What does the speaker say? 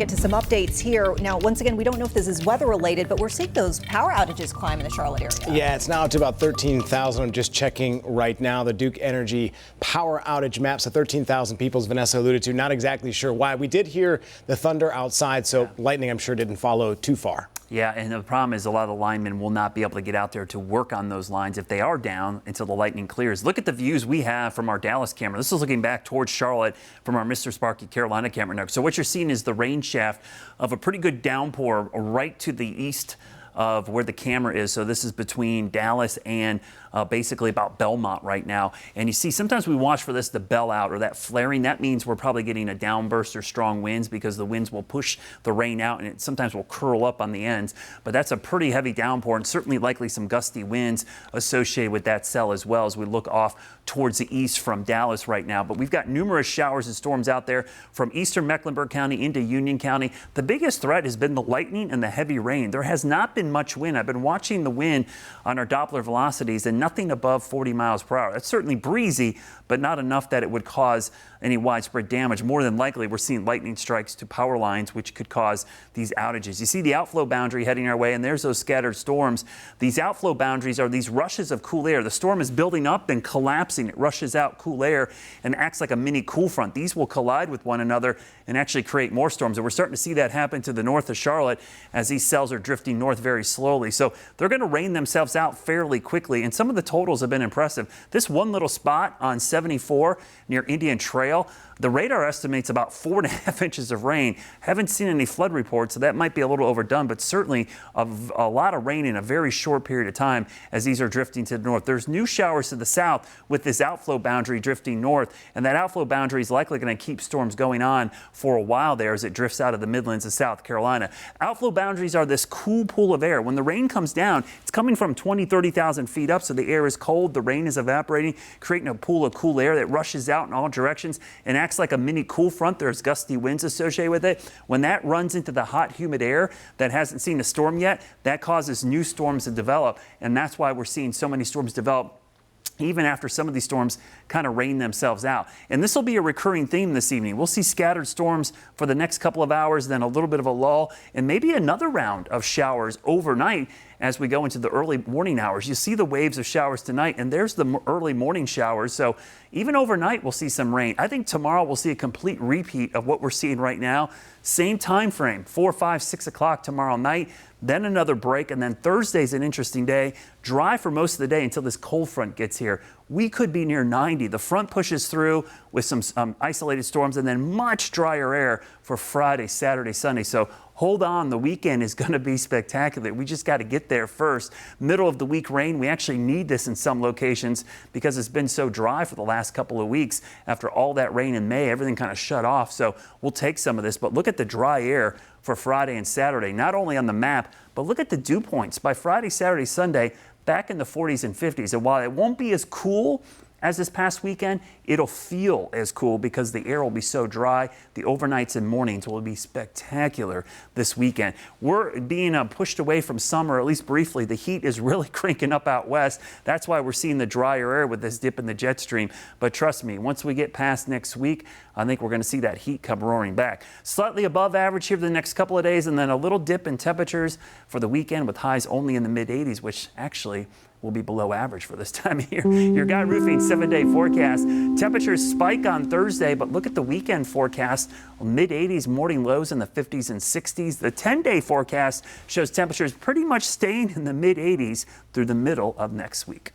Get to some updates here. Now, once again, we don't know if this is weather related, but we're seeing those power outages climb in the Charlotte area. Yeah, it's now up to about 13,000. I'm just checking right now. The Duke Energy power outage maps of 13,000 people, as Vanessa alluded to. Not exactly sure why. We did hear the thunder outside, so lightning, I'm sure, didn't follow too far. Yeah, and the problem is a lot of the linemen will not be able to get out there to work on those lines if they are down until the lightning clears. Look at the views we have from our Dallas camera. This is looking back towards Charlotte from our Mr. Sparky Carolina camera. So what you're seeing is the rain shaft of a pretty good downpour right to the east of where the camera is. So this is between Dallas and basically about Belmont right now. And you see, sometimes we watch for this, the bell out or that flaring. That means we're probably getting a downburst or strong winds because the winds will push the rain out and it sometimes will curl up on the ends. But that's a pretty heavy downpour and certainly likely some gusty winds associated with that cell as well as we look off towards the east from Dallas right now. But we've got numerous showers and storms out there from eastern Mecklenburg County into Union County. The biggest threat has been the lightning and the heavy rain. There has not been much wind. I've been watching the wind on our Doppler velocities and nothing above 40 miles per hour. That's certainly breezy, but not enough that it would cause any widespread damage. More than likely, we're seeing lightning strikes to power lines, which could cause these outages. You see the outflow boundary heading our way, and there's those scattered storms. These outflow boundaries are these rushes of cool air. The storm is building up and collapsing. It rushes out cool air and acts like a mini cool front. These will collide with one another and actually create more storms. And we're starting to see that happen to the north of Charlotte as these cells are drifting north very slowly. So they're going to rain themselves out fairly quickly. And some of the totals have been impressive. This one little spot on 74 near Indian Trail, the radar estimates about 4.5 inches of rain. Haven't seen any flood reports, so that might be a little overdone, but certainly a lot of rain in a very short period of time as these are drifting to the north. There's new showers to the south with this outflow boundary drifting north, and that outflow boundary is likely going to keep storms going on for a while there as it drifts out of the Midlands of South Carolina. Outflow boundaries are this cool pool of air. When the rain comes down, it's coming from 20, 30,000 feet up, so the air is cold, the rain is evaporating, creating a pool of cool air that rushes out in all directions and acts like a mini cool front. There's gusty winds associated with it. When that runs into the hot, humid air that hasn't seen a storm yet, that causes new storms to develop, and that's why we're seeing so many storms develop even after some of these storms kind of rain themselves out. And this will be a recurring theme this evening. We'll see scattered storms for the next couple of hours, then a little bit of a lull, and maybe another round of showers overnight as we go into the early morning hours. You see the waves of showers tonight, and there's the early morning showers. So even overnight, we'll see some rain. I think tomorrow we'll see a complete repeat of what we're seeing right now. Same time frame, 4, 5, 6 o'clock tomorrow night, then another break, and then Thursday's an interesting day. Dry for most of the day until this cold front gets here. We could be near 90. The front pushes through with some isolated storms and then much drier air for Friday, Saturday, Sunday. So hold on, the weekend is going to be spectacular. We just got to get there first. Middle of the week rain, we actually need this in some locations because it's been so dry for the last couple of weeks. After all that rain in May, everything kind of shut off. So we'll take some of this, but look at the dry air for Friday and Saturday, not only on the map, but look at the dew points. By Friday, Saturday, Sunday, back in the 40s and 50s. And while it won't be as cool as this past weekend, it'll feel as cool because the air will be so dry. The overnights and mornings will be spectacular this weekend. We're being pushed away from summer, at least briefly. The heat is really cranking up out west. That's why we're seeing the drier air with this dip in the jet stream. But trust me, once we get past next week, I think we're going to see that heat come roaring back. Slightly above average here for the next couple of days, and then a little dip in temperatures for the weekend with highs only in the mid-80s, which actually will be below average for this time of year. Your Guy Roofing 7-day forecast. Temperatures spike on Thursday, but look at the weekend forecast. Mid-80s, morning lows in the 50s and 60s. The 10-day forecast shows temperatures pretty much staying in the mid-80s through the middle of next week.